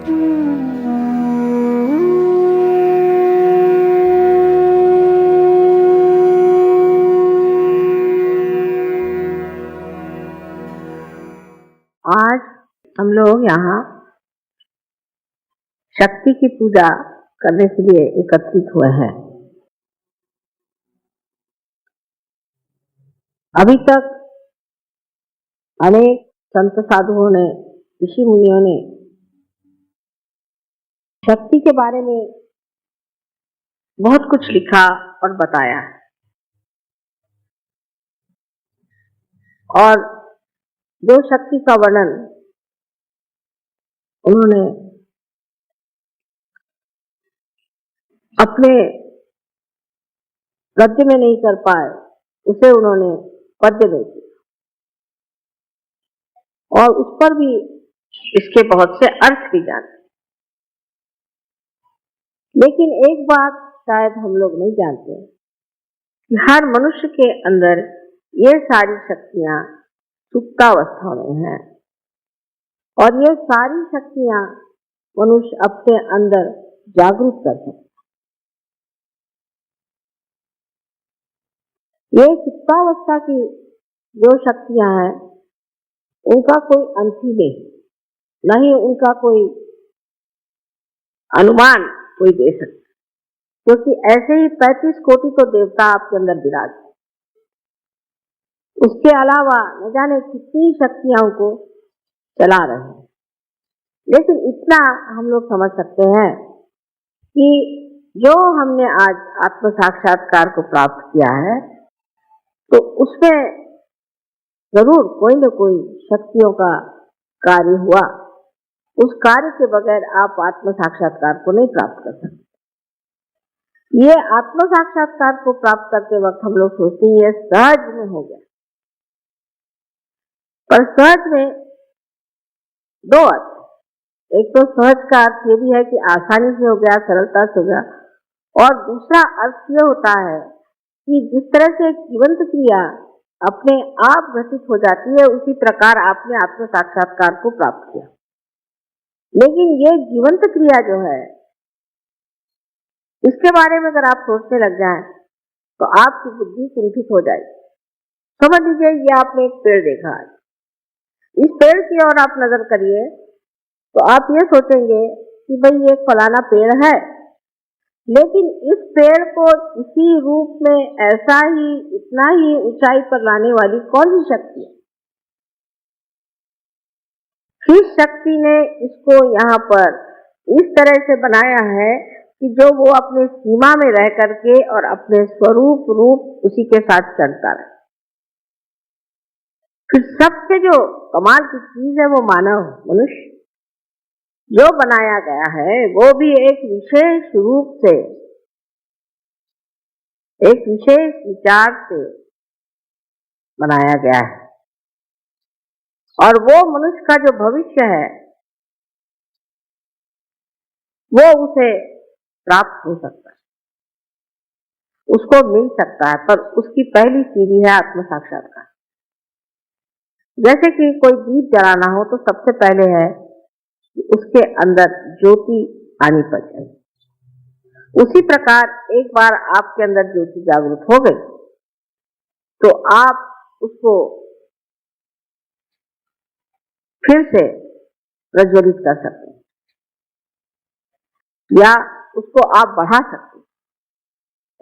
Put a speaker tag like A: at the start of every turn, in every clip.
A: आज हम लोग यहाँ शक्ति की पूजा करने के लिए एकत्रित हुए हैं। अभी तक अनेक संत साधुओं ने, ऋषि मुनियों ने शक्ति के बारे में बहुत कुछ लिखा और बताया, और जो शक्ति का वर्णन उन्होंने अपने गद्य में नहीं कर पाए, उसे उन्होंने पद्य में किया, और उस पर भी इसके बहुत से अर्थ भी जाने। लेकिन एक बात शायद हम लोग नहीं जानते कि हर मनुष्य के अंदर ये सारी शक्तियां सुप्तावस्था में हैं, और ये सारी शक्तियां मनुष्य अपने अंदर जागरूक कर सकता है। ये सुप्तावस्था की जो शक्तियां हैं उनका कोई अंत ही नहीं, न ही उनका कोई अनुमान कोई दे सकता, क्योंकि ऐसे ही 35 कोटि तो देवता आपके अंदर विराज। उसके अलावा न जाने कितनी शक्तियां को चला रहे हैं। लेकिन इतना हम लोग समझ सकते हैं कि जो हमने आज आत्म साक्षात्कार को प्राप्त किया है, तो उसमें जरूर कोई न कोई शक्तियों का कार्य हुआ। उस कार्य के बगैर आप आत्म साक्षात्कार को नहीं प्राप्त कर सकते। ये आत्म साक्षात्कार को प्राप्त करते वक्त हम लोग सोचते हैं ये सहज में हो गया, पर सहज में दो अर्थ। एक तो सहज का अर्थ ये भी है कि आसानी से हो गया, सरलता से हो गया, और दूसरा अर्थ ये होता है कि जिस तरह से जीवंत क्रिया अपने आप घटित हो जाती है, उसी प्रकार आपने आत्म साक्षात्कार को प्राप्त किया। लेकिन ये जीवंत क्रिया जो है, इसके बारे में अगर आप सोचने लग जाएं तो आपकी बुद्धि कुंठित हो जाएगी। समझ लीजिए ये आपने एक पेड़ देखा है, इस पेड़ की ओर आप नजर करिए तो आप ये सोचेंगे कि भाई ये फलाना पेड़ है, लेकिन इस पेड़ को इसी रूप में ऐसा ही इतना ही ऊंचाई पर लाने वाली कौन सी शक्ति है? किस शक्ति ने इसको यहाँ पर इस तरह से बनाया है कि जो वो अपने सीमा में रह करके और अपने स्वरूप रूप उसी के साथ चलता रहे। फिर सबसे जो कमाल की चीज है वो मानव मनुष्य जो बनाया गया है, वो भी एक विशेष रूप से, एक विशेष विचार से बनाया गया है, और वो मनुष्य का जो भविष्य है वो उसे प्राप्त हो सकता है, उसको मिल सकता है, पर उसकी पहली सीढ़ी है आत्म साक्षात्कार। जैसे कि कोई दीप जलाना हो तो सबसे पहले है कि उसके अंदर ज्योति आनी पड़े। उसी प्रकार एक बार आपके अंदर ज्योति जागृत हो गई तो आप उसको फिर से प्रज्वलित कर सकते हैं, या उसको आप बढ़ा सकते हैं।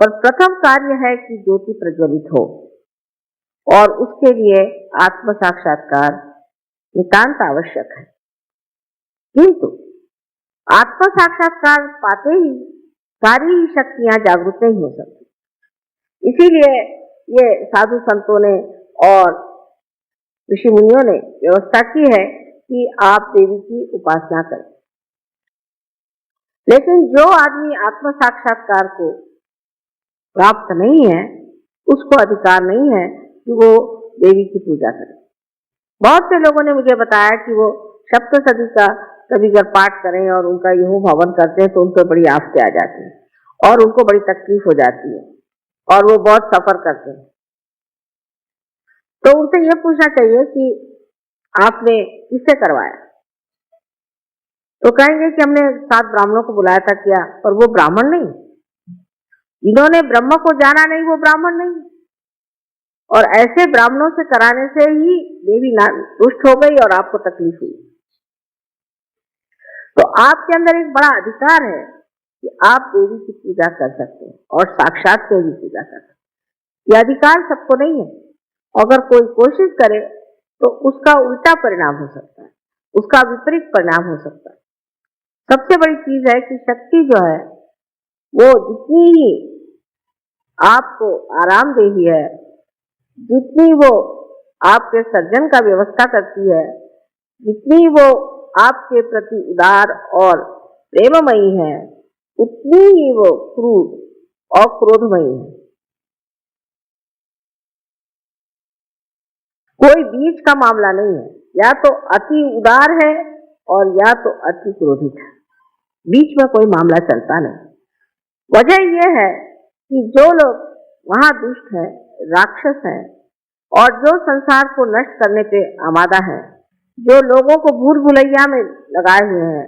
A: पर प्रथम कार्य है कि ज्योति प्रज्वलित हो, और उसके लिए आत्म साक्षात्कार नितांत आवश्यक है। किंतु आत्म साक्षात्कार पाते ही सारी शक्तियां जागृत नहीं हो सकती। इसीलिए ये साधु संतों ने और ऋषि मुनियों ने व्यवस्था की है कि आप देवी की उपासना करें। लेकिन जो आदमी आत्म साक्षात्कार को प्राप्त नहीं है, उसको अधिकार नहीं है कि वो देवी की पूजा करे। बहुत से लोगों ने मुझे बताया कि वो सप्तशती का कभी अगर पाठ करें और उनका यूं हवन करते हैं तो उन पर बड़ी आफतें आ जाती हैं और उनको बड़ी तकलीफ हो जाती है और वो बहुत सफर करते हैं। तो उनसे ये पूछना चाहिए कि आपने किससे करवाया? तो कहेंगे कि हमने 7 ब्राह्मणों को बुलाया था किया, पर वो ब्राह्मण नहीं, जिन्होंने ब्रह्म को जाना नहीं वो ब्राह्मण नहीं। और ऐसे ब्राह्मणों से कराने से ही देवी रुष्ट हो गई और आपको तकलीफ हुई। तो आपके अंदर एक बड़ा अधिकार है कि आप देवी की पूजा कर सकते हैं और साक्षात देवी की पूजा कर सकते हैं। यह अधिकार सबको नहीं है। अगर कोई कोशिश करे तो उसका उल्टा परिणाम हो सकता है, उसका विपरीत परिणाम हो सकता है। सबसे बड़ी चीज है कि शक्ति जो है वो जितनी ही आपको आरामदेही है, जितनी वो आपके सर्जन का व्यवस्था करती है, जितनी वो आपके प्रति उदार और प्रेममयी है, उतनी ही वो क्रूर और क्रोधमयी है। कोई बीच का मामला नहीं है, या तो अति उदार है और या तो अति क्रोधित है, बीच में कोई मामला चलता नहीं। वजह यह है कि जो लोग वहां दुष्ट है, राक्षस है और जो संसार को नष्ट करने पे आमादा है, जो लोगों को भूल भुलैया में लगाए हुए हैं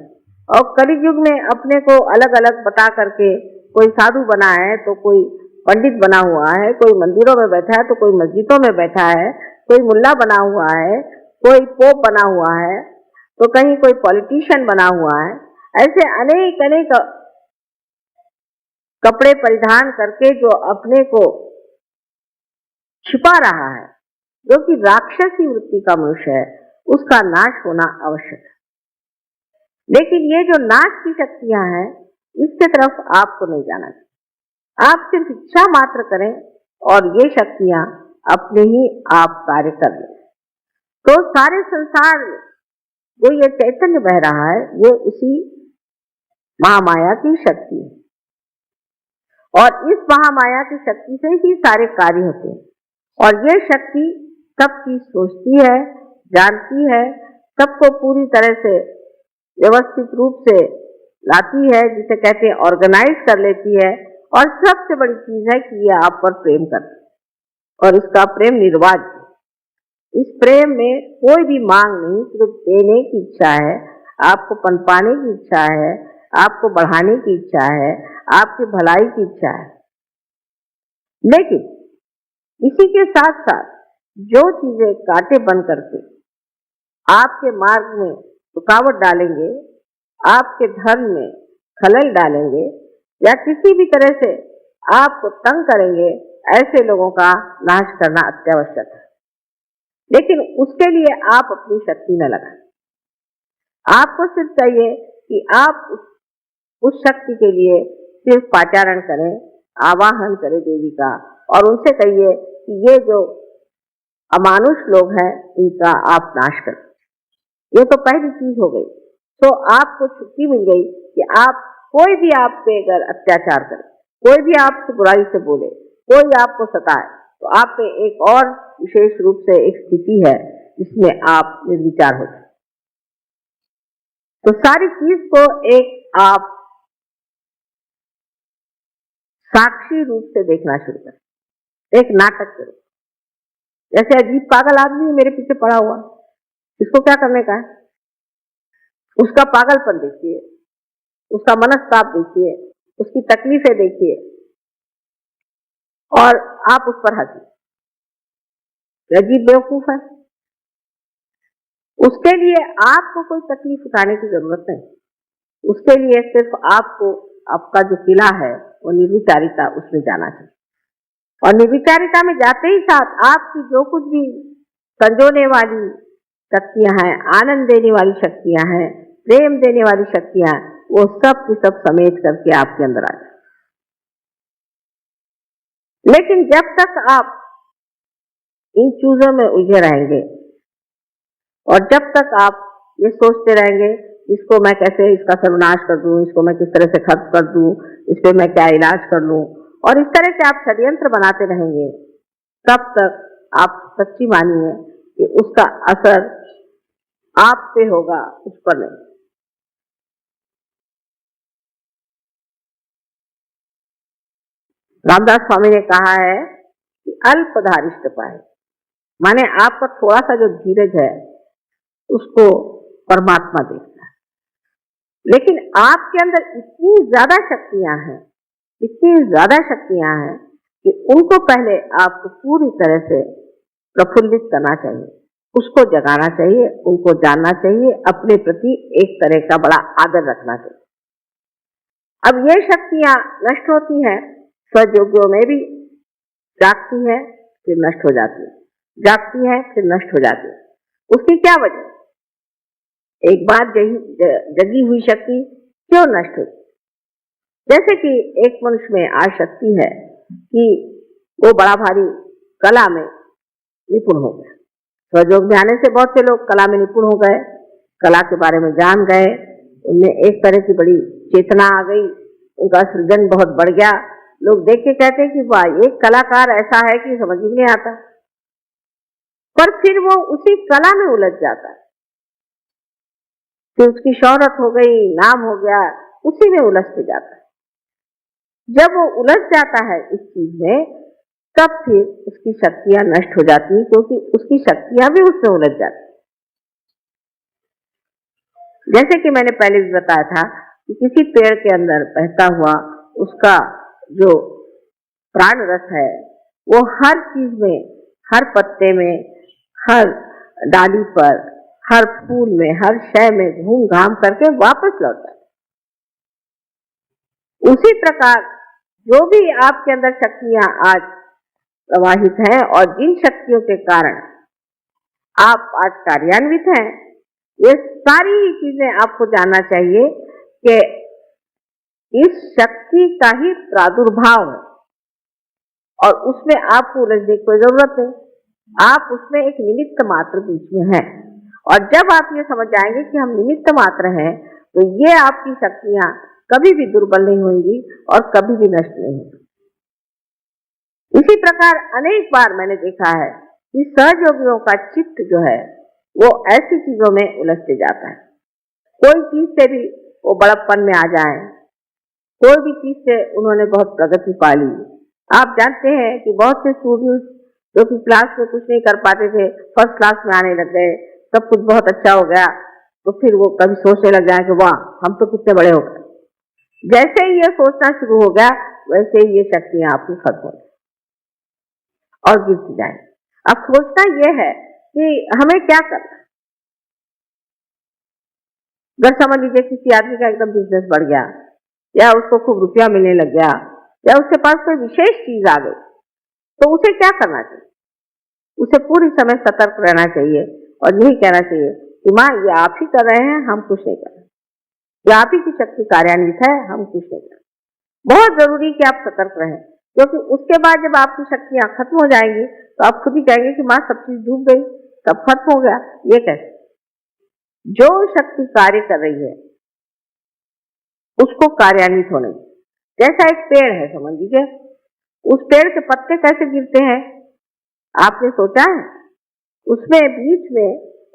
A: और कलयुग में अपने को अलग अलग बता करके कोई साधु बना है तो कोई पंडित बना हुआ है, कोई मंदिरों में बैठा है तो कोई मस्जिदों में बैठा है, कोई मुल्ला बना हुआ है, कोई पोप बना हुआ है, तो कहीं कोई पॉलिटिशियन बना हुआ है। ऐसे अनेक अनेक कपड़े परिधान करके जो अपने को छिपा रहा है, जो कि राक्षसी वृत्ति का मनुष्य है, उसका नाश होना आवश्यक है। लेकिन ये जो नाश की शक्तियां हैं, इसके तरफ आपको नहीं जाना चाहिए। आप सिर्फ इच्छा मात्र करें और ये शक्तियां अपने ही आप कार्य कर लें। तो सारे संसार में जो ये चैतन्य बह रहा है, ये उसी महामाया की शक्ति है और इस महामाया की शक्ति से ही सारे कार्य होते हैं। और ये शक्ति सब चीज सोचती है, जानती है, सबको पूरी तरह से व्यवस्थित रूप से लाती है, जिसे कहते हैं ऑर्गेनाइज कर लेती है। और सबसे बड़ी चीज है कि ये आप पर प्रेम करती है और इसका प्रेम निर्वाज्य। इस प्रेम में कोई भी मांग नहीं, सिर्फ देने की इच्छा है, आपको पनपाने की इच्छा है, आपको बढ़ाने की इच्छा है, आपकी भलाई की इच्छा है। लेकिन इसी के साथ साथ जो चीजें कांटे बन करके आपके मार्ग में रुकावट डालेंगे, आपके धर्म में खलल डालेंगे या किसी भी तरह से आपको तंग करेंगे, ऐसे लोगों का नाश करना अत्यावश्यक है। लेकिन उसके लिए आप अपनी शक्ति न लगाएं। आपको सिर्फ चाहिए कि आप उस शक्ति के लिए सिर्फ पाचारण करें, आवाहन करें देवी का, और उनसे कहिए कि ये जो अमानुष लोग हैं इनका आप नाश करें। ये तो पहली चीज हो गई। तो आपको छुट्टी मिल गई कि आप कोई भी आप पे अगर अत्याचार करे, कोई भी आपसे बुराई से बोले, कोई आपको सताए, तो आप पे एक और विशेष रूप से एक स्थिति है जिसमें आप निर्विचार हो जाए। तो सारी चीज को एक आप साक्षी रूप से देखना शुरू करें, एक नाटक करो। जैसे अजीब पागल आदमी मेरे पीछे पड़ा हुआ, इसको क्या करने का है? उसका पागलपन देखिए, उसका मनस्ताप देखिए, उसकी तकलीफें देखिए और आप उस पर हंसिए। अजीब बेवकूफ है। उसके लिए आपको कोई तकलीफ उठाने की जरूरत नहीं। उसके लिए सिर्फ आपको आपका जो किला है वो निर्विचारिता, उसमें जाना चाहिए। और निर्विचारिता में जाते ही साथ आपकी जो कुछ भी संजोने वाली शक्तियां हैं, आनंद देने वाली शक्तियां हैं, प्रेम देने वाली शक्तियां, वो सब की सब समेट करके आपके अंदर आ जाए। लेकिन जब तक आप इन चीजों में उलझे रहेंगे और जब तक आप ये सोचते रहेंगे इसको मैं कैसे इसका सर्वनाश कर दूं, इसको मैं किस तरह से खत्म कर दूं, इस पे मैं क्या इलाज कर लूं, और इस तरह से आप षड्यंत्र बनाते रहेंगे, तब तक आप सच्ची मानिए कि उसका असर आप पे होगा, उस पर नहीं। रामदास स्वामी ने कहा है कि अल्पधारिष्ट पाए, माने आपका थोड़ा सा जो धीरज है उसको परमात्मा देखता है। लेकिन आपके अंदर इतनी ज्यादा शक्तियां हैं, इतनी ज्यादा शक्तियां हैं कि उनको पहले आपको पूरी तरह से प्रफुल्लित करना चाहिए, उसको जगाना चाहिए, उनको जानना चाहिए, अपने प्रति एक तरह का बड़ा आदर रखना चाहिए। अब ये शक्तियां नष्ट होती हैं, स्वयोगियों में भी जागती है फिर नष्ट हो जाती है, जागती है फिर नष्ट हो जाती है। उसकी क्या वजह? एक बार जगी हुई शक्ति क्यों नष्ट होती? जैसे कि एक मनुष्य में आज शक्ति है कि वो बड़ा भारी कला में निपुण हो गया। स्वयोग में आने से बहुत से लोग कला में निपुण हो गए, कला के बारे में जान गए, उनमें एक तरह की बड़ी चेतना आ गई, उनका सृजन बहुत बढ़ गया। लोग देख के कहते हैं कि वाह, एक कलाकार ऐसा है कि समझ ही नहीं आता। पर फिर वो उसी कला में उलझ जाता है, फिर उसकी शोहरत हो गई, नाम हो गया, उसी में उलझते जाता है। जब वो उलझ जाता है इस चीज में, तब फिर उसकी शक्तियां नष्ट हो जाती हैं, क्योंकि उसकी शक्तियां भी उसमें उलझ जाती। जैसे कि मैंने पहले भी बताया था कि किसी पेड़ के अंदर बहता हुआ उसका जो प्राण रस है, वो हर चीज में, हर पत्ते में, हर डाली पर, हर फूल में, हर शय में घूम घाम करके वापस लौटता है। उसी प्रकार जो भी आपके अंदर शक्तियां आज प्रवाहित हैं और जिन शक्तियों के कारण आप आज कार्यान्वित हैं, ये सारी ही चीजें आपको जानना चाहिए कि इस शक्ति का ही प्रादुर्भाव है और उसमें आपको उलझने की कोई जरूरत नहीं। आप उसमें एक निमित्त मात्र बीच में हैं, और जब आप ये समझ जाएंगे कि हम निमित्त मात्र हैं, तो ये आपकी शक्तियां कभी भी दुर्बल नहीं होंगी और कभी भी नष्ट नहीं होंगी। इसी प्रकार अनेक बार मैंने देखा है कि सहयोगियों का चित्त जो है वो ऐसी चीजों में उलझते जाता है। कोई चीज से भी वो बड़प्पन में आ जाए, कोई भी चीज से उन्होंने बहुत प्रगति पा ली। आप जानते हैं कि बहुत से स्टूडेंट्स जो कि क्लास में कुछ नहीं कर पाते थे, फर्स्ट क्लास में आने लग गए, सब कुछ बहुत अच्छा हो गया, तो फिर वो कभी सोचने लग जाए कि वाह, हम तो कितने बड़े हो गए। जैसे ही ये सोचना शुरू हो गया, वैसे ही ये शक्तियां आपकी खत्म हो और गिरती जाए। अब सोचना यह है कि हमें क्या करना। अगर समझ लीजिए किसी आदमी का एकदम बिजनेस बढ़ गया, या उसको खूब रुपया मिलने लग गया, या उसके पास कोई विशेष चीज आ गई, तो उसे क्या करना चाहिए? उसे पूरी समय सतर्क रहना चाहिए और यही कहना चाहिए कि माँ, ये आप ही कर रहे हैं, हम कुछ नहीं कर रहे, ये आप ही की शक्ति कार्यान्वित है, हम कुछ नहीं कर रहे। बहुत जरूरी कि आप सतर्क रहें, क्योंकि उसके बाद जब आपकी शक्तियां खत्म हो जाएंगी तो आप खुद ही कहेंगे कि माँ, सब चीज डूब गई, सब खत्म हो गया। ये कैसे? जो शक्ति कार्य कर रही है उसको कार्यान्वित होने। जैसा एक पेड़ है, समझ लीजिए, उस पेड़ के पत्ते कैसे गिरते हैं, आपने सोचा है? उसमें बीच में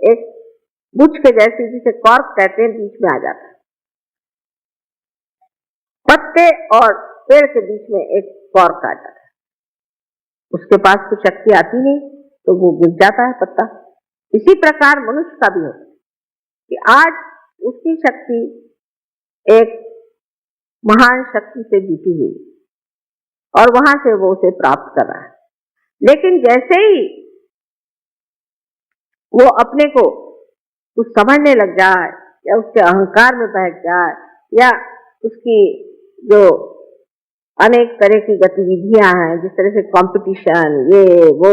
A: एक बुझ के जैसी, जिसे कॉर्क कहते हैं, बीच में आ जाता है। पत्ते और पेड़ के बीच में एक कॉर्क आ जाता है, उसके पास कुछ शक्ति आती नहीं तो वो गिर जाता है पत्ता। इसी प्रकार मनुष्य का भी होता है कि आज उसकी शक्ति एक महान शक्ति से जीती हुई और वहां से वो उसे प्राप्त कर रहा है, लेकिन जैसे ही वो अपने को कुछ समझने लग जाए, या उसके अहंकार में बह जाए, या उसकी जो अनेक तरह की गतिविधियां हैं, जिस तरह से कंपटीशन, ये वो,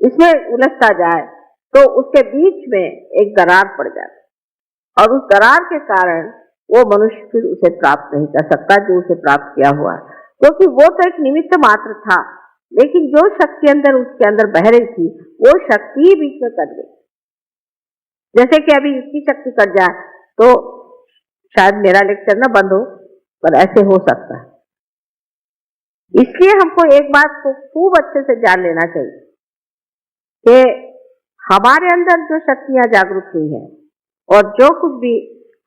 A: इसमें उलझता जाए, तो उसके बीच में एक दरार पड़ जाती, और उस दरार के कारण वो मनुष्य फिर उसे प्राप्त नहीं कर सकता जो उसे प्राप्त किया हुआ है, क्योंकि वो तो एक निमित्त मात्र था, लेकिन जो शक्ति अंदर उसके अंदर बह रही थी, वो शक्ति ही बीच में कट गई। जैसे कि अभी इसकी शक्ति कट जाए तो शायद मेरा लेक्चर ना बंद हो, पर ऐसे हो सकता है। इसलिए हमको एक बात को खूब अच्छे से जान लेना चाहिए कि हमारे अंदर जो शक्तियां जागृत हुई हैं और जो कुछ भी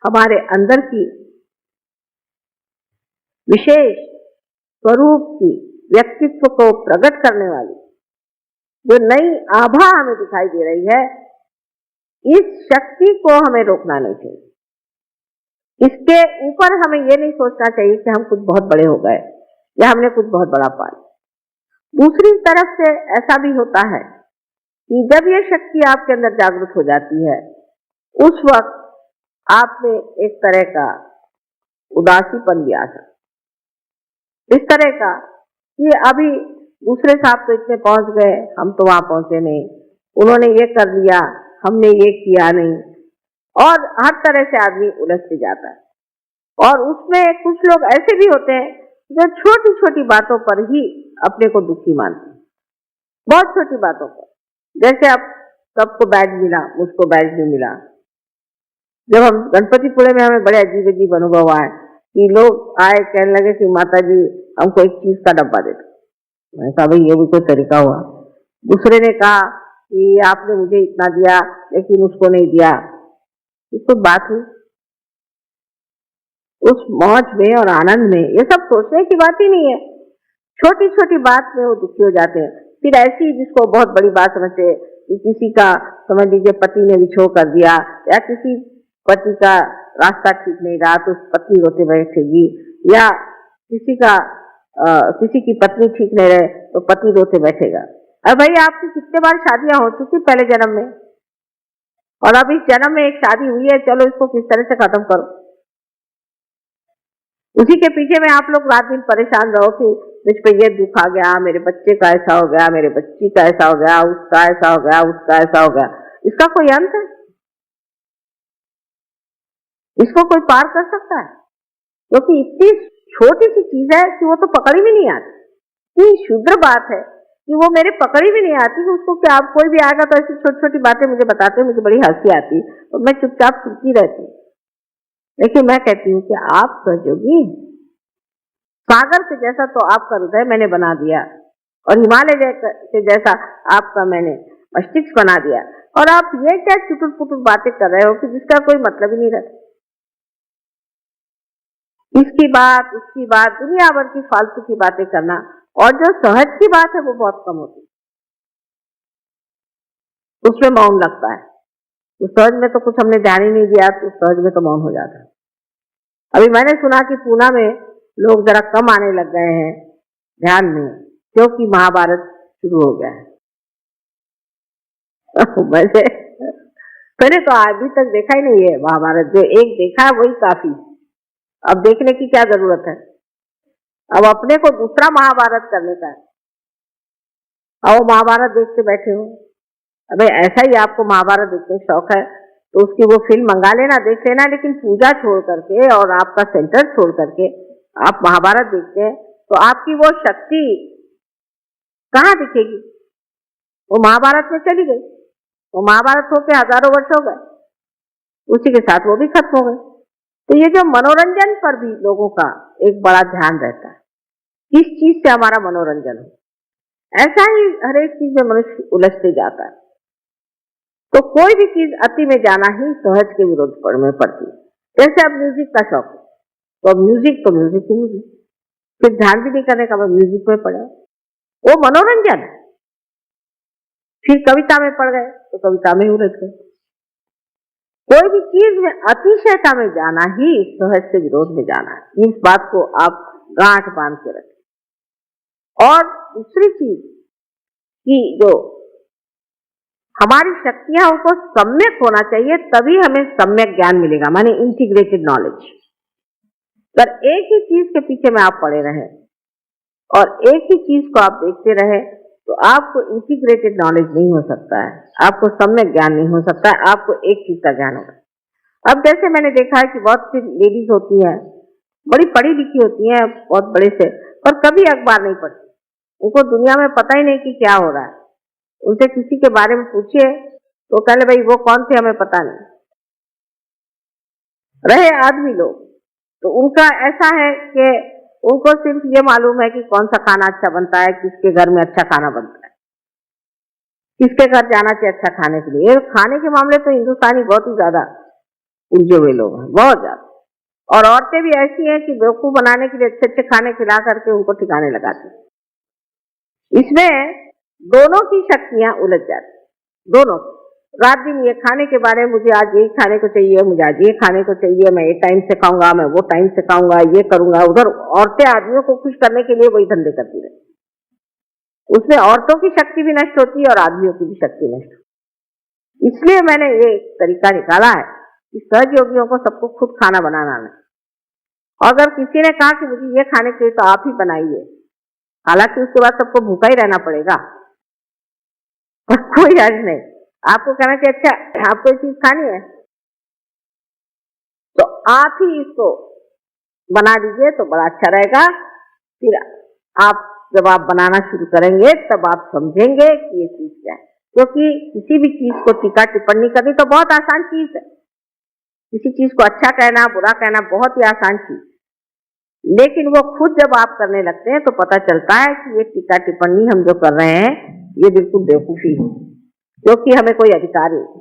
A: हमारे अंदर की विशेष स्वरूप की व्यक्तित्व को प्रकट करने वाली जो नई आभा हमें दिखाई दे रही है, इस शक्ति को हमें रोकना नहीं चाहिए। इसके ऊपर हमें ये नहीं सोचना चाहिए कि हम कुछ बहुत बड़े हो गए या हमने कुछ बहुत बड़ा पा लिया। दूसरी तरफ से ऐसा भी होता है कि जब ये शक्ति आपके अंदर जागृत हो जाती है, उस वक्त आप में एक तरह का उदासीपन भी आ सकता, इस तरह का कि अभी दूसरे साहब तो इतने पहुंच गए, हम तो वहां पहुंचे नहीं, उन्होंने ये कर लिया, हमने ये किया नहीं, और हर तरह से आदमी उलझते जाता है। और उसमें कुछ लोग ऐसे भी होते हैं जो छोटी छोटी बातों पर ही अपने को दुखी मानते हैं, बहुत छोटी बातों पर। जैसे अब सबको बैज मिला, मुझको बैज नहीं मिला। जब हम गणपतिपुरे में, हमें बड़े अजीब अजीब अनुभव आए कि लोग आए कहने लगे कि माता जी हमको एक चीज का डब्बा दे दो। मैंने कहा भाई ये भी कोई तरीका हुआ। दूसरे ने कहा कि आपने मुझे इतना दिया लेकिन उसको नहीं दिया। इसको बात हुई उस मौज में और आनंद में, ये सब सोचने की बात ही नहीं है। छोटी छोटी बात में वो दुखी हो जाते हैं। फिर ऐसी जिसको बहुत बड़ी बात समझते हैं कि किसी का, समझ लीजिए पति ने विछोह कर दिया, या किसी पति का रास्ता ठीक नहीं रहा तो पत्नी रोते बैठेगी, या किसी की पत्नी ठीक नहीं रहे तो पति रोते बैठेगा। अरे भाई आपकी कितने बार शादियां हो चुकी पहले जन्म में, और अब इस जन्म में एक शादी हुई है, चलो इसको किस तरह से खत्म करो। उसी के पीछे में आप लोग रात दिन परेशान रहो कि मुझ पे ये दुख आ गया, मेरे बच्चे का ऐसा हो गया, मेरे बच्ची का ऐसा हो गया, उसका ऐसा हो गया, उसका ऐसा हो गया। इसका कोई अंत है? इसको कोई पार कर सकता है? क्योंकि इतनी छोटी सी चीज है कि वो तो पकड़ी भी नहीं आती। इतनी शुद्र बात है कि वो मेरे पकड़ी भी नहीं आती। उसको क्या, आप कोई भी आएगा तो ऐसी छोटी छोटी बातें मुझे बताते, मुझे बड़ी हंसी आती और मैं चुपचाप सुनती रहती। लेकिन मैं कहती हूँ कि आप सहयोगी, सागर से जैसा तो आपका हृदय मैंने बना दिया, और हिमालय से जैसा आपका मैंने मस्तिष्क बना दिया, और आप ये क्या चुटुट पुटुट बातें कर रहे हो कि जिसका कोई मतलब ही नहीं रहता। इसकी बात, उसकी बात, दुनिया भर की फालतू की बातें करना, और जो सहज की बात है वो बहुत कम होती है, उसमें मौन लगता है। तो सहज में तो कुछ हमने ध्यान ही नहीं दिया, तो सहज में तो मौन हो जाता है। अभी मैंने सुना कि पूना में लोग जरा कम आने लग गए हैं ध्यान में, क्योंकि महाभारत शुरू हो गया है। मैंने तो अभी तक देखा ही नहीं है महाभारत, जो एक देखा है वही काफी। अब देखने की क्या जरूरत है? अब अपने को दूसरा महाभारत करने का है, और महाभारत देखते बैठे हो। अबे ऐसा ही आपको महाभारत देखने शौक है तो उसकी वो फिल्म मंगा लेना, देख लेना, लेकिन पूजा छोड़ करके और आपका सेंटर छोड़ करके आप महाभारत देखते हैं तो आपकी वो शक्ति कहाँ दिखेगी? वो महाभारत में चली गई। वो महाभारत होके हजारों वर्ष हो गए, उसी के साथ वो भी खत्म हो गए। तो ये जो मनोरंजन पर भी लोगों का एक बड़ा ध्यान रहता है, किस चीज से हमारा मनोरंजन हो, ऐसा ही हर एक चीज में मनुष्य उलझते जाता है। तो कोई भी चीज अति में जाना ही सहज के विरोध में पड़ती है। जैसे अब म्यूजिक का शौक है तो अब म्यूजिक ही म्यूजिक, फिर ध्यान भी नहीं करने का, म्यूजिक में पड़े, वो मनोरंजन है। फिर कविता में पड़ गए तो कविता में उलझ गए। कोई भी चीज में अतिशयता में जाना ही सहज से विरोध में जाना है। इस बात को आप गांठ बांध के रखें। और दूसरी चीज कि जो हमारी शक्तियां, उनको सम्यक होना चाहिए, तभी हमें सम्यक ज्ञान मिलेगा, माने इंटीग्रेटेड नॉलेज। अगर एक ही चीज के पीछे में आप पड़े रहे और एक ही चीज को आप देखते रहे तो आपको इंटीग्रेटेड नॉलेज नहीं हो सकता है, आपको सम्यक ज्ञान नहीं हो सकता है, आपको एक चीज का ज्ञान होगा। अब जैसे मैंने देखा है कि बहुत सी लेडीज होती हैं, बड़ी पढ़ी लिखी होती हैं, बहुत बड़े से, पर कभी अखबार नहीं पढ़ती, उनको दुनिया में पता ही नहीं कि क्या हो रहा है। उनसे किसी के बारे में पूछिए तो कहले भाई वो कौन थे हमें पता नहीं। रहे आदमी लोग तो उनका ऐसा है कि उनको सिर्फ ये मालूम है कि कौन सा खाना अच्छा बनता है, किसके घर में अच्छा खाना बनता है, किसके घर जाना चाहिए अच्छा खाने के लिए। खाने के मामले तो हिंदुस्तानी बहुत ही ज्यादा उलझे हुए लोग हैं, बहुत ज्यादा। और औरतें भी ऐसी हैं कि बेवकूफ बनाने के लिए अच्छे अच्छे खाने खिला करके उनको ठिकाने लगाती हैं। इसमें दोनों की शक्तियां उलझ जाती, दोनों। रात दिन ये खाने के बारे में, मुझे आज यही खाने को चाहिए, मुझे आज ये खाने को चाहिए, मैं ये टाइम से खाऊंगा, मैं वो टाइम से खाऊंगा, ये करूंगा। उधर औरतें आदमियों को खुश करने के लिए वही धंधे करती रहती, उसमें औरतों की शक्ति भी नष्ट होती है और आदमियों की भी शक्ति नष्ट होती है। इसलिए मैंने ये तरीका निकाला है कि सहज योगियों को सबको खुद खाना बनाना है। और अगर किसी ने कहा कि मुझे ये खाने के लिए, तो आप ही बनाइए, हालांकि उसके बाद सबको भूखा ही रहना पड़ेगा, पर कोई हर्ज नहीं। आपको कहना कि अच्छा आपको ये चीज खानी है तो आप ही इसको बना दीजिए तो बड़ा अच्छा रहेगा। फिर आप जब आप बनाना शुरू करेंगे तब आप समझेंगे कि ये चीज क्या है। क्योंकि किसी भी चीज को टीका टिप्पणी करनी तो बहुत आसान चीज है, किसी चीज को अच्छा कहना बुरा कहना बहुत ही आसान चीज, लेकिन वो खुद जब आप करने लगते हैं तो पता चलता है कि ये टीका टिप्पणी हम जो कर रहे हैं ये बिल्कुल बेवकूफी है, क्योंकि हमें कोई अधिकार नहीं।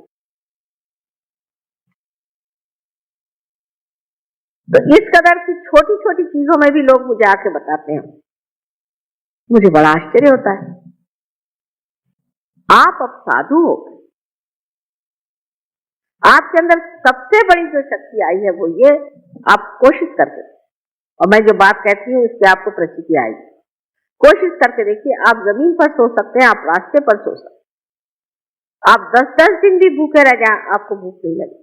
A: तो इस कदर की छोटी छोटी चीजों में भी लोग मुझे आके बताते हैं, मुझे बड़ा आश्चर्य होता है। आप अब साधु हो, आपके अंदर सबसे बड़ी जो शक्ति आई है वो ये, आप कोशिश करके, और मैं जो बात कहती हूँ इससे आपको प्रचिति आएगी, कोशिश करके देखिए। आप जमीन पर सो सकते हैं, आप रास्ते पर सो सकते हैं, आप 10-10 दिन भी भूखे रह जाए आपको भूख नहीं लगे,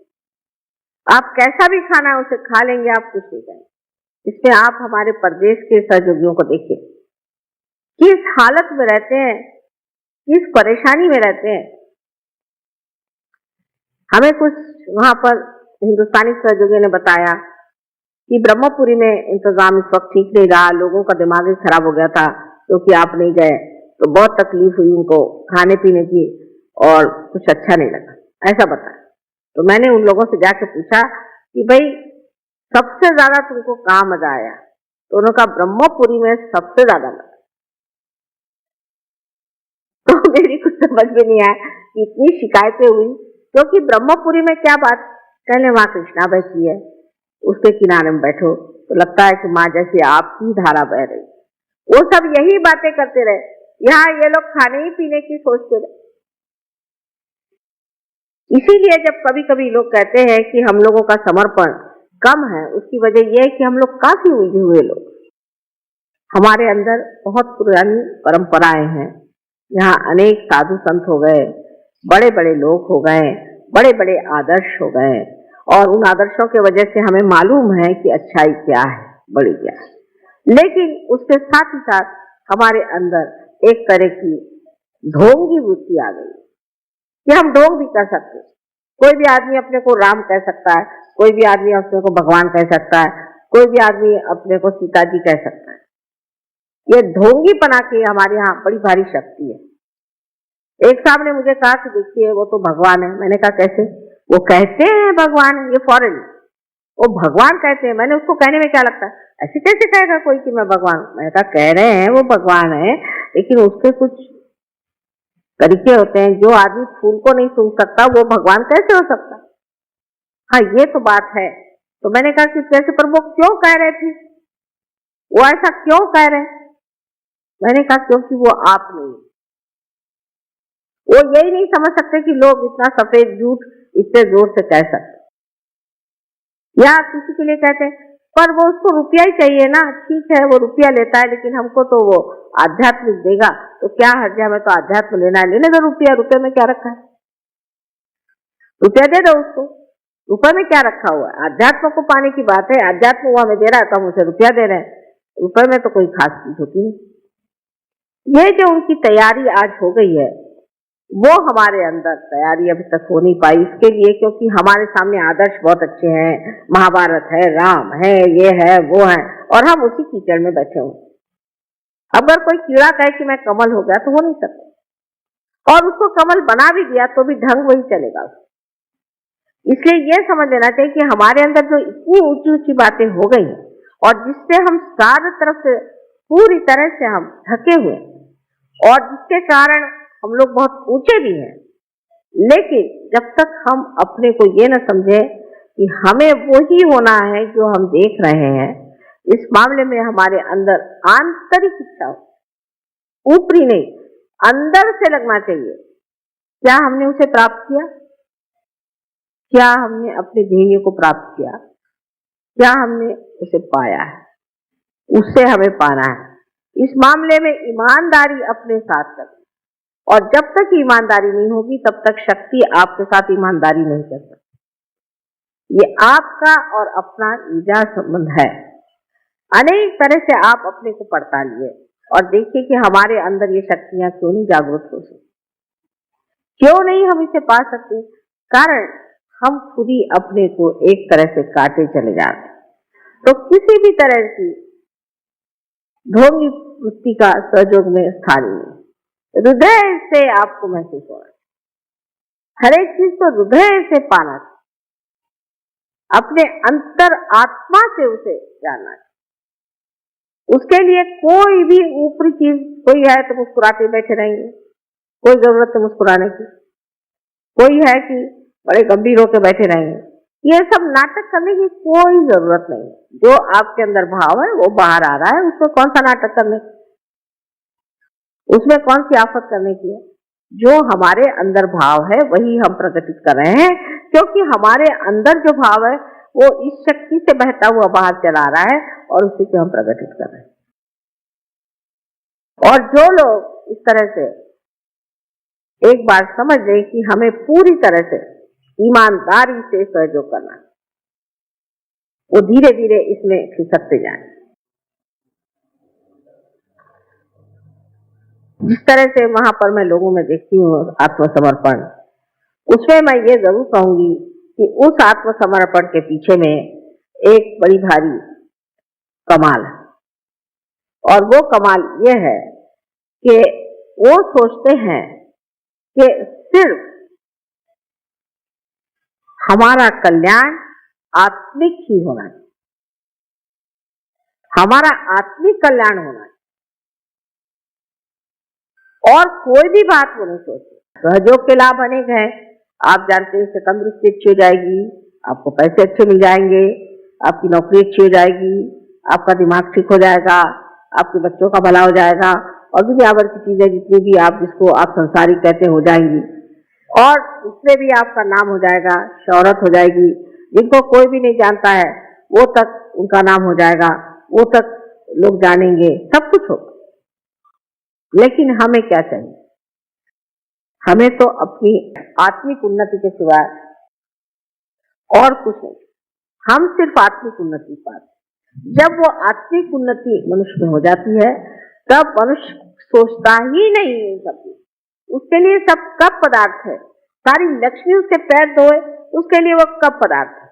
A: आप कैसा भी खाना है उसे खा लेंगे, आप कुछ नहीं करेंगे। इसमें आप हमारे प्रदेश के सहयोगियों को देखिए, किस हालत में रहते हैं, किस परेशानी में रहते हैं। हमें कुछ वहां पर हिंदुस्तानी सहयोगियों ने बताया कि ब्रह्मपुरी में इंतजाम इस वक्त ठीक नहीं रहा, लोगों का दिमाग ही खराब हो गया था क्योंकि आप नहीं गए, तो बहुत तकलीफ हुई उनको खाने पीने की और कुछ अच्छा नहीं लगा, ऐसा बताया। तो मैंने उन लोगों से जाके पूछा कि भाई सबसे ज्यादा तुमको कहाँ मजा आया, तो उन्होंने कहा ब्रह्मपुरी में सबसे ज्यादा मजा। तो मेरी कुछ समझ में नहीं आया कि इतनी शिकायतें हुई, क्योंकि ब्रह्मपुरी में क्या बात, कहने वहां कृष्णा बैठी है, उसके किनारे में बैठो तो लगता है कि माँ जैसे आपकी धारा बह रही। वो सब यही बातें करते रहे, यहाँ ये लोग खाने ही पीने की सोचते रहे। इसीलिए जब कभी कभी लोग कहते हैं कि हम लोगों का समर्पण कम है, उसकी वजह यह है कि हम लोग काफी उलझे हुए लोग, हमारे अंदर बहुत पुरानी परंपराएं हैं। यहाँ अनेक साधु संत हो गए, बड़े बड़े लोग हो गए, बड़े बड़े आदर्श हो गए, और उन आदर्शों के वजह से हमें मालूम है कि अच्छाई क्या है, बड़ी क्या है। लेकिन उसके साथ ही साथ हमारे अंदर एक तरह की ढोंगी वृत्ति आ गई कि हम ढोंग भी कर सकते हैं। कोई भी आदमी अपने को राम कह सकता है, कोई भी आदमी अपने को भगवान कह सकता है, कोई भी आदमी अपने को सीता जी कह सकता है। ये ढोंगी बना के हमारे यहाँ बड़ी भारी शक्ति है। एक साहब ने मुझे कहा कि देखिए वो तो भगवान है। मैंने कहा कैसे? वो कहते हैं भगवान, ये फॉरेन, वो भगवान कहते हैं। मैंने उसको कहने में क्या लगता है, ऐसे कैसे कहेगा कोई कि मैं भगवान? मैंने कहा कह रहे हैं वो भगवान है, लेकिन उसके कुछ तरीके होते हैं। जो आदमी फूल को नहीं सूंघ सकता वो भगवान कैसे हो सकता? हाँ ये तो बात है। तो मैंने कहा कि कैसे, पर वो क्यों कह रहे थे, वो ऐसा क्यों कह रहे हैं? मैंने कहा क्योंकि वो आप नहीं, वो यही नहीं समझ सकते कि लोग इतना सफेद झूठ इतने जोर से कह सकते। या किसी के लिए कहते हैं पर वो उसको रुपया ही चाहिए ना, ठीक है वो रुपया लेता है, लेकिन हमको तो वो आध्यात्मिक देगा, तो क्या हर्ज है, हमें तो आध्यात्म लेना है, लेने दो रुपया, रुपये में क्या रखा है, रुपया दे दो उसको, रुपये में क्या रखा हुआ है? आध्यात्म को पाने की बात है, आध्यात्म वो हमें दे रहा है तो हम उसे रुपया दे रहे हैं, रुपये में तो कोई खास चीज होती नहीं। ये जो उनकी तैयारी आज हो गई है, वो हमारे अंदर तैयारी अभी तक हो नहीं पाई। इसके लिए क्योंकि हमारे सामने आदर्श बहुत अच्छे हैं, महाभारत है, राम है, ये है, वो है, और हम उसी कीचड़ में बैठे हुए। अगर कोई कीड़ा कहे कि मैं कमल हो गया तो हो नहीं सकता, और उसको कमल बना भी दिया तो भी ढंग वही चलेगा। इसलिए ये समझ लेना चाहिए कि हमारे अंदर जो इतनी ऊंची ऊंची बातें हो गई हैं, और जिससे हम सारी तरफ से पूरी तरह से हम ढके हुए, और जिसके कारण हम लोग बहुत ऊंचे भी हैं, लेकिन जब तक हम अपने को ये न समझे कि हमें वही होना है जो हम देख रहे हैं, इस मामले में हमारे अंदर आंतरिक इच्छा हो, ऊपरी नहीं, अंदर से लगना चाहिए क्या हमने उसे प्राप्त किया, क्या हमने अपने ध्येय को प्राप्त किया, क्या हमने उसे पाया है, उससे हमें पाना है। इस मामले में ईमानदारी अपने साथ करें, और जब तक ईमानदारी नहीं होगी तब तक शक्ति आपके साथ ईमानदारी नहीं कर सकती। ये आपका और अपना निजी संबंध है। अनेक तरह से आप अपने को पड़तालिए और देखिए कि हमारे अंदर ये शक्तियां क्यों नहीं जागृत हो सकती, क्यों नहीं हम इसे पा सकते। कारण हम खुद ही अपने को एक तरह से काटे चले जाते। तो किसी भी तरह की ढोंगी वृत्ति का सहयोग में स्थान नहीं। हृदय से आपको महसूस हो रहा है, हर एक चीज तो हृदय से पाना, अपने अंतर आत्मा से उसे जानना है। उसके लिए कोई भी ऊपरी चीज कोई है तो मुस्कुराते बैठे रहेंगे, कोई जरूरत है मुस्कुराने की, कोई है कि बड़े गंभीर होकर बैठे रहेंगे। ये सब नाटक करने की कोई जरूरत नहीं। जो आपके अंदर भाव है वो बाहर आ रहा है, उसमें कौन सा नाटक करने, उसमें कौन सी आफत करने की है। जो हमारे अंदर भाव है वही हम प्रकटित कर रहे हैं, क्योंकि हमारे अंदर जो भाव है वो इस शक्ति से बहता हुआ बाहर चला रहा है और उसी को हम प्रकटित कर रहे हैं। और जो लोग इस तरह से एक बार समझ लें कि हमें पूरी तरह से ईमानदारी से सहयोग करना, वो धीरे धीरे इसमें खिसकते जाएं। जिस तरह से वहां पर मैं लोगों में देखती हूँ आत्मसमर्पण, उसमें मैं ये जरूर कहूंगी कि उस आत्मसमर्पण के पीछे में एक बड़ी भारी कमाल है। और वो कमाल ये है कि वो सोचते हैं कि सिर्फ हमारा कल्याण आत्मिक ही होना है, हमारा आत्मिक कल्याण होना है, और कोई भी बात वो नहीं सोचते। सहयोग के लाभ अनेक हैं। आप जानते हैं, इससे तंदुरुस्ती अच्छी हो जाएगी, आपको पैसे अच्छे मिल जाएंगे, आपकी नौकरी अच्छी हो जाएगी, आपका दिमाग ठीक हो जाएगा, आपके बच्चों का भला हो जाएगा, और दुनिया भर की चीजें जितनी भी आप जिसको आप संसारिक कहते हो जाएंगी, और उसमें भी आपका नाम हो जाएगा, शोहरत हो जाएगी। जिनको कोई भी नहीं जानता है वो तक उनका नाम हो जाएगा, वो तक लोग जानेंगे, सब कुछ होगा। लेकिन हमें क्या चाहिए? हमें तो अपनी आत्मिक उन्नति के सिवाय और कुछ नहीं। हम सिर्फ आत्मिक उन्नति पाते। जब वो आत्मिक उन्नति मनुष्य में हो जाती है तब मनुष्य सोचता ही नहीं है सब। उसके लिए सब कप पदार्थ है, सारी लक्ष्मी उसके पैर धोए उसके लिए वो कप पदार्थ है।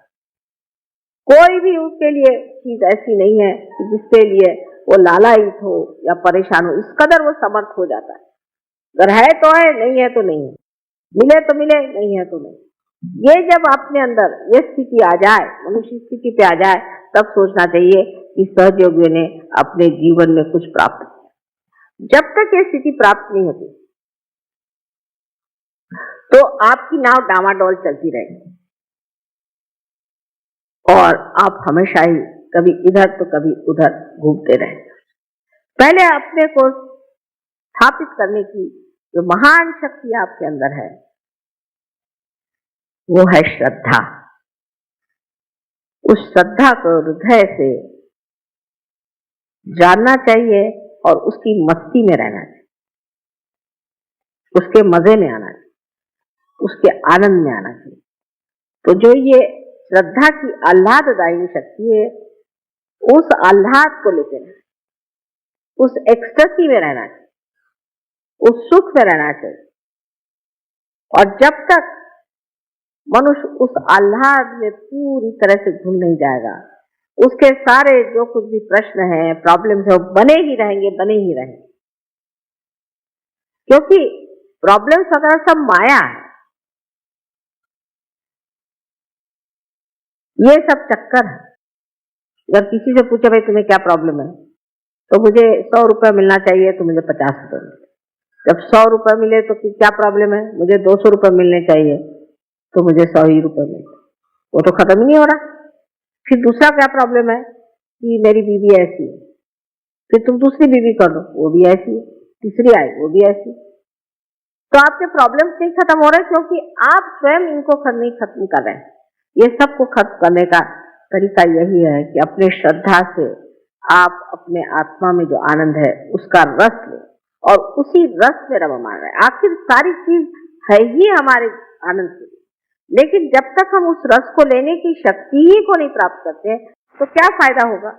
A: कोई भी उसके लिए चीज ऐसी नहीं है कि जिसके लिए वो लालायित हो या परेशान हो। इस कदर वो समर्थ हो जाता है। अगर है तो है, नहीं है तो नहीं है, मिले तो मिले, नहीं है तो नहीं। ये जब अपने अंदर ये स्थिति आ जाए, मनुष्य स्थिति पे आ जाए, तब सोचना चाहिए कि सहयोगियों ने अपने जीवन में कुछ प्राप्त किया। जब तक ये स्थिति प्राप्त नहीं होती तो आपकी नाव डामाडोल चलती रहेगी और आप हमेशा ही कभी इधर तो कभी उधर घूमते रहे। पहले अपने को स्थापित करने की जो महान शक्ति आपके अंदर है वो है श्रद्धा। उस श्रद्धा को हृदय से जानना चाहिए और उसकी मस्ती में रहना चाहिए, उसके मजे में आना चाहिए, उसके आनंद में आना चाहिए। तो जो ये श्रद्धा की आह्लाददायी शक्ति है, उस आह्लाद को लेते रहना, उस एक्सटेसी में रहना चाहिए, उस सुख में रहना चाहिए। और जब तक मनुष्य उस आह्लाद में पूरी तरह से घुल नहीं जाएगा, उसके सारे जो कुछ भी प्रश्न हैं, प्रॉब्लम्स है, बने ही रहेंगे, बने ही रहेंगे। क्योंकि प्रॉब्लम्स वगैरह सब माया है, ये सब चक्कर है। जब किसी से पूछे भाई तुम्हें क्या प्रॉब्लम है, तो मुझे 100 रुपये मिलना चाहिए तो मुझे 50 रुपये मिले। जब 100 रुपये मिले तो क्या प्रॉब्लम है, मुझे 200 रुपये मिलने चाहिए तो मुझे 100 ही रुपये मिले। वो तो खत्म ही नहीं हो रहा। फिर दूसरा क्या प्रॉब्लम है कि मेरी बीवी ऐसी है, फिर तुम दूसरी बीवी कर लो, वो भी ऐसी है, तीसरी आई वो भी ऐसी। तो आपके प्रॉब्लम्स नहीं खत्म हो रहे, क्योंकि आप स्वयं इनको नहीं खत्म कर रहे हैं। ये सबको खत्म करने का तरीका यही है कि अपने श्रद्धा से आप अपने आत्मा में जो आनंद है उसका रस लें और उसी रस में रममान रहे। आखिर सारी चीज है ही हमारे आनंद के लिए, लेकिन जब तक हम उस रस को लेने की शक्ति ही को नहीं प्राप्त करते तो क्या फायदा होगा।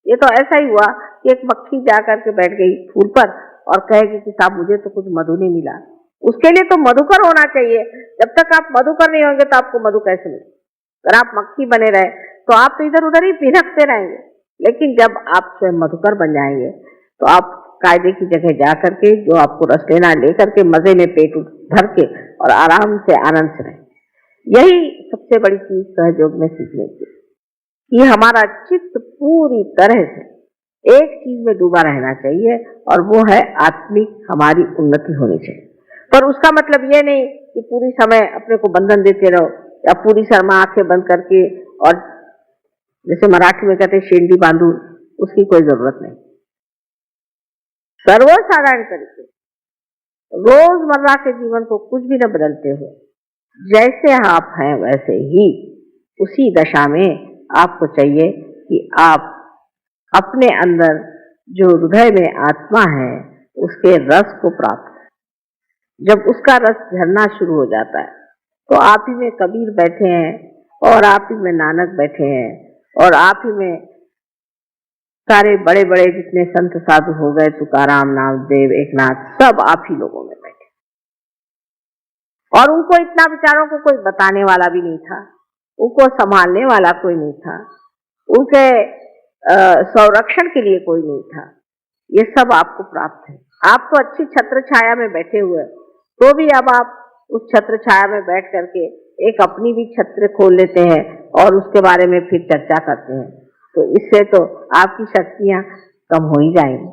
A: ये तो ऐसा ही हुआ कि एक मक्खी जाकर के बैठ गई फूल पर और कहेगी कि साहब मुझे तो कुछ मधु नहीं मिला। उसके लिए तो मधुकर होना चाहिए। जब तक आप मधुकर नहीं होंगे तो आपको मधु कैसे मिले। अगर आप मक्खी बने रहे तो आप तो इधर उधर ही भिनकते रहेंगे, लेकिन जब आप स्वयं मधुकर बन जाएंगे तो आप कायदे की जगह जा करके जो आपको रस लेना लेकर के मजे में पेट भर के और आराम से आनंद से रहें। यही सबसे बड़ी चीज सहयोग में सीखने की, कि हमारा चित्त पूरी तरह से एक चीज में डूबा रहना चाहिए और वो है आत्मिक हमारी उन्नति होनी चाहिए। पर उसका मतलब ये नहीं कि पूरी समय अपने को बंधन देते रहो या पूरी समय आंखें बंद करके और जैसे मराठी में कहते हैं शेंडी बांधू, उसकी कोई जरूरत नहीं। सर्वसाधारण तरीके रोजमर्रा के जीवन को कुछ भी न बदलते हुए जैसे आप हैं वैसे ही उसी दशा में आपको चाहिए कि आप अपने अंदर जो हृदय में आत्मा है उसके रस को प्राप्त करें। जब उसका रस झरना शुरू हो जाता है तो आप ही में कबीर बैठे हैं और आप ही में नानक बैठे हैं और आप ही में सारे बड़े बड़े जितने संत साधु हो गए, तुकाराम, नामदेव, एकनाथ, सब आप ही लोगों में बैठे। और उनको इतना विचारों को कोई बताने वाला भी नहीं था, उनको संभालने वाला कोई नहीं था, उनके संरक्षण के लिए कोई नहीं था। ये सब आपको प्राप्त है। आप तो अच्छी छत्र छाया में बैठे हुए, तो भी अब आप उस छत्र छाया में बैठ करके एक अपनी भी छत्र खोल लेते हैं और उसके बारे में फिर चर्चा करते हैं, तो इससे तो आपकी शक्तियां कम हो ही जाएंगी।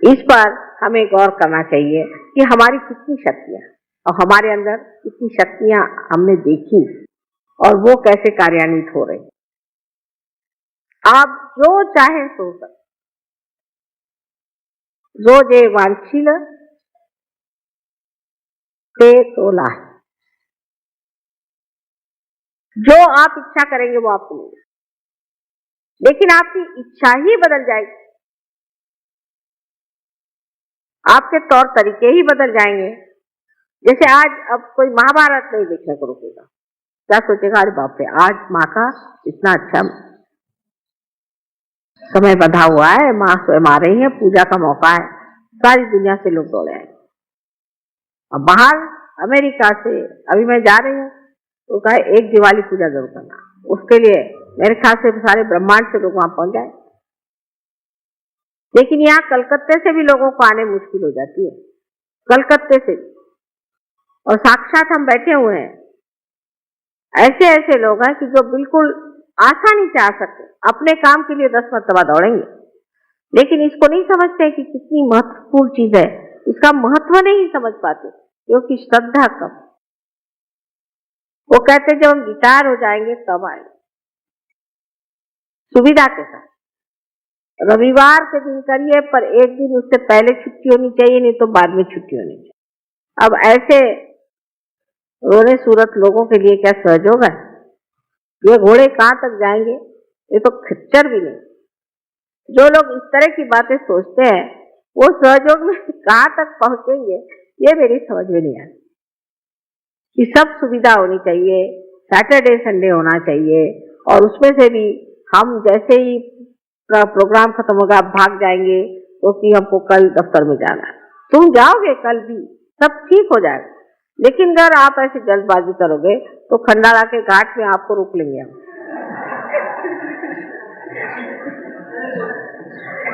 A: इस पर हमें गौर करना चाहिए कि हमारी कितनी शक्तियां और हमारे अंदर कितनी शक्तियां हमने देखी और वो कैसे कार्यान्वित हो रही। आप जो चाहे सो सकते, जो जे वांछिल ते तोला, जो आप इच्छा करेंगे वो आपको मिलेगा, लेकिन आपकी इच्छा ही बदल जाएगी, आपके तौर तरीके ही बदल जाएंगे। जैसे आज अब कोई महाभारत नहीं देखने को रुकेगा, क्या सोचेगा, अरे बाप रे आज माँ का इतना अच्छा समय बंधा हुआ है, माँ स्वयं आ रही है, पूजा का मौका है, सारी दुनिया से लोग दौड़े आए। अब बाहर अमेरिका से अभी मैं जा रही हूँ तो कहा एक दिवाली पूजा जरूर करना, उसके लिए मेरे ख्याल से सारे ब्रह्मांड से लोग वहां पहुंच जाए। लेकिन यहाँ कलकत्ते से भी लोगों को आने मुश्किल हो जाती है, कलकत्ते से, और साक्षात हम बैठे हुए हैं। ऐसे ऐसे लोग हैं कि जो बिल्कुल आसानी से आ सकते, अपने काम के लिए 10 मरतबा दौड़ेंगे, लेकिन इसको नहीं समझते कि कितनी महत्वपूर्ण चीज है, इसका महत्व नहीं समझ पाते क्योंकि श्रद्धा कम। वो कहते जब हम रिटायर हो जाएंगे तब आएंगे, सुविधा के साथ। रविवार के दिन करिए, पर एक दिन उससे पहले छुट्टी होनी चाहिए, नहीं तो बाद में छुट्टी होनी चाहिए। अब ऐसे रोने सूरत लोगों के लिए क्या सहयोग है? ये घोड़े कहाँ तक जाएंगे, ये तो खच्चर भी नहीं। जो लोग इस तरह की बातें सोचते हैं वो सहयोग में कहाँ तक पहुंचेंगे, ये मेरी समझ में नहीं आती। कि सब सुविधा होनी चाहिए, सैटरडे संडे होना चाहिए, और उसमें से भी हम जैसे ही प्रोग्राम खत्म होगा भाग जाएंगे क्योंकि हमको कल दफ्तर में जाना है। तुम जाओगे कल भी, सब ठीक हो जाएगा, लेकिन अगर आप ऐसे जल्दबाजी करोगे तो खंडाला के घाट में आपको रोक लेंगे हम।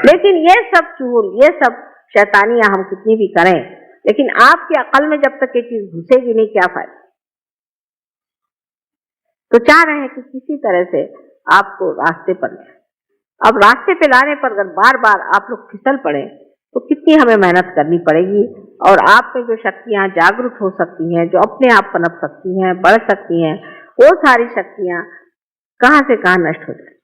A: लेकिन ये सब चूल, ये सब शैतानियां हम कितनी भी करें, लेकिन आपकी अकल में जब तक ये चीज घुसेगी नहीं, क्या फायदा। तो चाह रहे हैं कि किसी तरह से आपको रास्ते पर लाए। अब रास्ते पे लाने पर अगर बार बार आप लोग फिसल पड़े तो कितनी हमें मेहनत करनी पड़ेगी, और आप में जो शक्तियां जागरूक हो सकती हैं, जो अपने आप पनप सकती हैं, बढ़ सकती हैं, वो सारी शक्तियां कहां से कहां नष्ट हो जाए।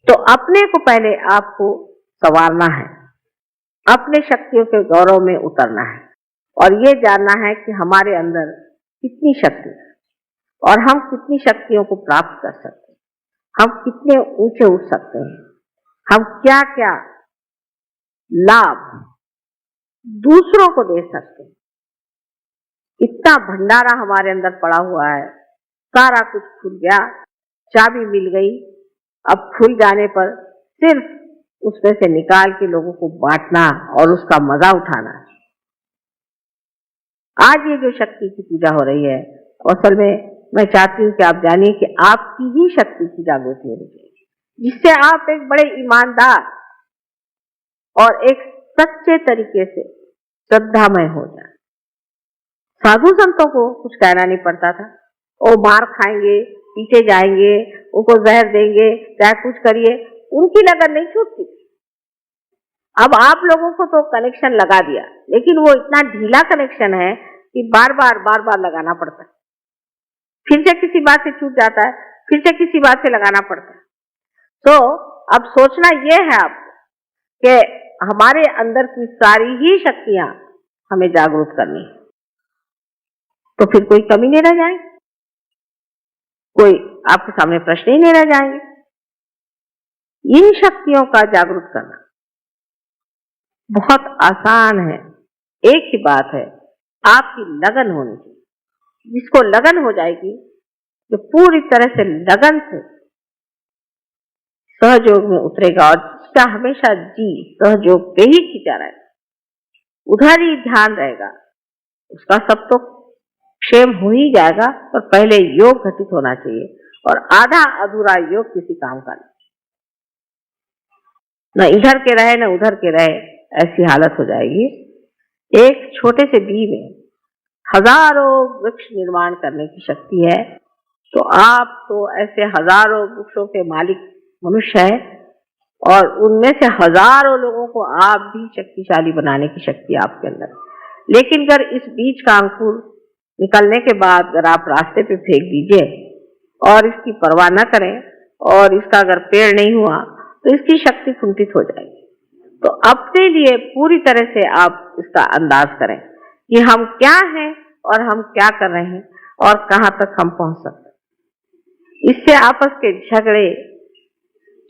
A: तो अपने को पहले आपको संवारना है, अपने शक्तियों के गौरव में उतरना है और ये जानना है कि हमारे अंदर कितनी शक्ति है और हम कितनी शक्तियों को प्राप्त कर सकते हैं, हम कितने ऊंचे उठ सकते हैं, हम क्या क्या लाभ दूसरों को दे सकते हैं। इतना भंडारा हमारे अंदर पड़ा हुआ है, सारा कुछ खुल गया, चाबी मिल गई। अब खुल जाने पर सिर्फ उसमें से निकाल के लोगों को बांटना और उसका मजा उठाना। आज ये जो शक्ति की पूजा हो रही है, असल में मैं चाहती हूँ कि आप जानिए कि आपकी ही शक्ति की जागृति होनी चाहिए, जिससे आप एक बड़े ईमानदार और एक सच्चे तरीके से श्रद्धामय हो जाए। साधु संतों को कुछ कहना नहीं पड़ता था, वो मार खाएंगे, पीछे जाएंगे, उनको जहर देंगे, चाहे कुछ करिए, उनकी लगन नहीं छूटती। अब आप लोगों को तो कनेक्शन लगा दिया, लेकिन वो इतना ढीला कनेक्शन है कि बार बार लगाना पड़ता है। फिर से किसी बात से छूट जाता है, फिर से किसी बात से लगाना पड़ता है। तो अब सोचना ये है आपको कि हमारे अंदर की सारी ही शक्तियां हमें जागरूक करनी है, तो फिर कोई कमी नहीं रह जाएगी, कोई आपके सामने प्रश्न ही नहीं रह जाएंगे। इन शक्तियों का जागरूक करना बहुत आसान है। एक ही बात है, आपकी लगन होनी चाहिए। जिसको लगन हो जाएगी, जो पूरी तरह से लगन से सहयोग में उतरेगा और जिसका हमेशा जी सहयोग पे ही खींचा रहेगा, उधर ही ध्यान रहेगा, उसका सब तो क्षेम हो ही जाएगा। पर पहले योग घटित होना चाहिए और आधा अधूरा योग किसी काम का नहीं, न इधर के रहे न उधर के रहे, ऐसी हालत हो जाएगी। एक छोटे से बी में हजारों वृक्ष निर्माण करने की शक्ति है, तो आप तो ऐसे हजारों वृक्षों के मालिक मनुष्य हैं और उनमें से हजारों लोगों को आप भी शक्तिशाली बनाने की शक्ति आपके अंदर है। लेकिन अगर इस बीज का अंकुर निकलने के बाद अगर आप रास्ते पे फेंक दीजिए और इसकी परवाह न करें और इसका अगर पेड़ नहीं हुआ, तो इसकी शक्ति कुंठित हो जाएगी। तो अपने लिए पूरी तरह से आप इसका अंदाज करें कि हम क्या हैं और हम क्या कर रहे हैं और कहां तक हम पहुंच सकते हैं। इससे आपस के झगड़े,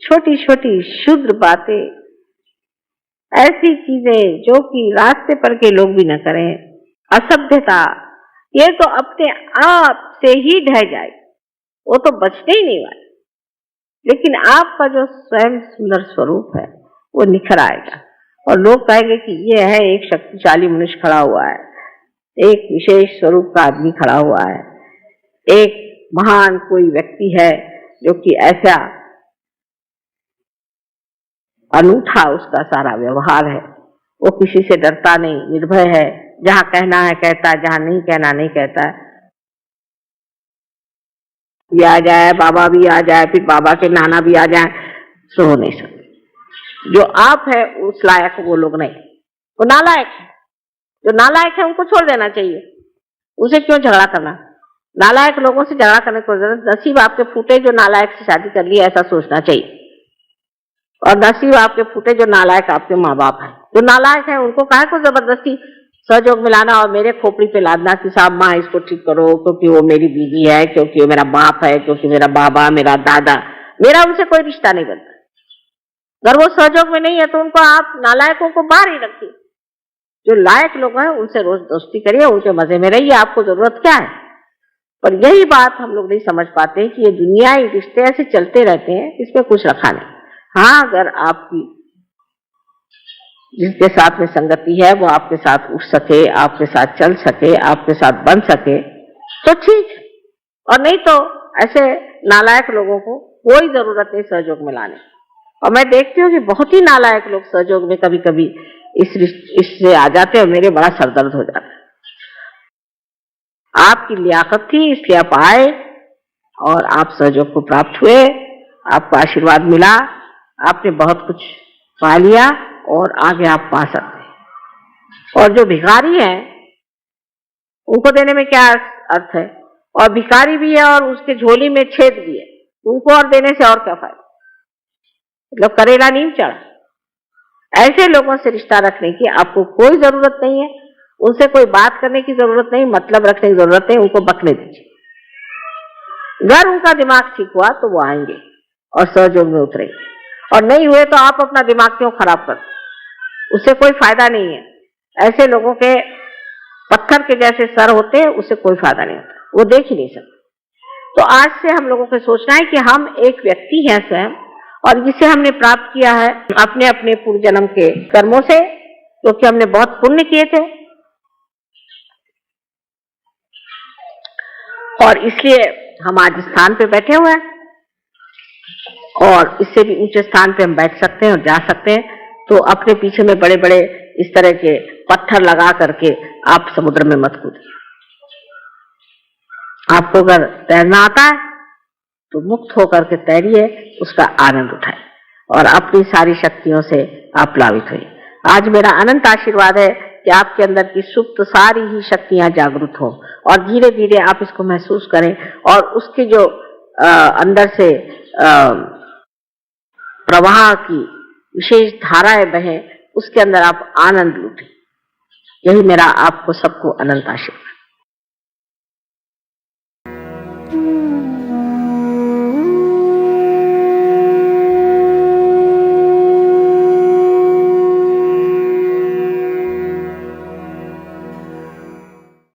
A: छोटी छोटी क्षुद्र बातें, ऐसी चीजें जो कि रास्ते पर के लोग भी न करें, असभ्यता, ये तो अपने आप से ही ढह जाए, वो तो बचने ही नहीं वाले। लेकिन आपका जो स्वयं सुंदर स्वरूप है वो निखर आएगा और लोग कहेंगे कि ये है एक शक्तिशाली मनुष्य खड़ा हुआ है, एक विशेष स्वरूप का आदमी खड़ा हुआ है, एक महान कोई व्यक्ति है जो कि ऐसा अनूठा उसका सारा व्यवहार है, वो किसी से डरता नहीं, निर्भय है, जहां कहना है कहता है, जहां नहीं कहना नहीं कहता है। ये आ जाए, बाबा भी आ जाए, फिर बाबा के नाना भी आ जाए, सो हो नहीं सकते। जो आप है उस लायक वो लोग नहीं, वो नालायक है। जो नालायक है उनको छोड़ देना चाहिए, उसे क्यों झगड़ा करना। नालायक लोगों से झगड़ा करने को जरूरत, नसीब आपके फूटे जो नालायक से शादी कर ली, ऐसा सोचना चाहिए। और नसीब आपके फूटे जो नालायक आपके माँ बाप है। जो नालायक है उनको काहे को जबरदस्ती सहयोग मिलाना और मेरे खोपड़ी पे लादना कि साहब माँ इसको ठीक करो, क्योंकि वो मेरी बीवी है, क्योंकि वो मेरा बाप है, क्योंकि मेरा बाबा, मेरा दादा, मेरा उनसे कोई रिश्ता नहीं बनता। अगर वो सहयोग में नहीं है तो उनको आप नालायकों को बाहर ही रखिए। जो लायक लोग हैं उनसे रोज दोस्ती करिए, उनके मजे में रहिए, आपको जरूरत क्या है। पर यही बात हम लोग नहीं समझ पाते कि ये दुनिया, ये रिश्ते ऐसे चलते रहते हैं, इसमें कुछ रखा नहीं। हाँ, अगर आपकी जिसके साथ में संगति है वो आपके साथ उठ सके, आपके साथ चल सके, आपके साथ बन सके तो ठीक है, और नहीं तो ऐसे नालायक लोगों को कोई जरूरत नहीं सहयोग में लाने। और मैं देखती हूँ कि बहुत ही नालायक लोग सहयोग में कभी कभी इससे आ जाते हैं और मेरे बड़ा सरदर्द हो जाता है। आपकी लियाकत थी इसलिए आप आए और आप सहयोग को प्राप्त हुए, आपको आशीर्वाद मिला, आपने बहुत कुछ पा लिया और आगे आप पा सकते हैं। और जो भिखारी हैं उनको देने में क्या अर्थ है, और भिखारी भी है और उसके झोली में छेद भी है, उनको और देने से और क्या फायदा। मतलब करेला नीम चढ़ा, ऐसे लोगों से रिश्ता रखने की आपको कोई जरूरत नहीं है, उनसे कोई बात करने की जरूरत नहीं, मतलब रखने की जरूरत नहीं, उनको बकने दीजिए। अगर उनका दिमाग ठीक हुआ तो वो आएंगे और सहयोग में उतरेंगे, और नहीं हुए तो आप अपना दिमाग क्यों खराब कर, उससे कोई फायदा नहीं है। ऐसे लोगों के पत्थर के जैसे सर होते हैं, उससे कोई फायदा नहीं होता, वो देख ही नहीं सकते। तो आज से हम लोगों को सोचना है कि हम एक व्यक्ति हैं स्वयं, और जिसे हमने प्राप्त किया है अपने अपने पूर्व जन्म के कर्मों से, क्योंकि हमने बहुत पुण्य किए थे, और इसलिए हम आज स्थान पे बैठे हुए हैं, और इससे भी ऊंचे स्थान पे हम बैठ सकते हैं और जा सकते हैं। तो अपने पीछे में बड़े बड़े इस तरह के पत्थर लगा करके आप समुद्र में मत कूदिए। आपको अगर तैरना आता है तो मुक्त होकर के तैरिए, उसका आनंद उठाए और अपनी सारी शक्तियों से आप प्लावित हुए। आज मेरा अनंत आशीर्वाद है कि आपके अंदर की सुप्त सारी ही शक्तियां जागृत हो, और धीरे धीरे आप इसको महसूस करें, और उसके जो अंदर से प्रवाह की विशेष धाराएं बहें, उसके अंदर आप आनंद लूटें। यही मेरा आपको सबको अनंत आशीर्वाद।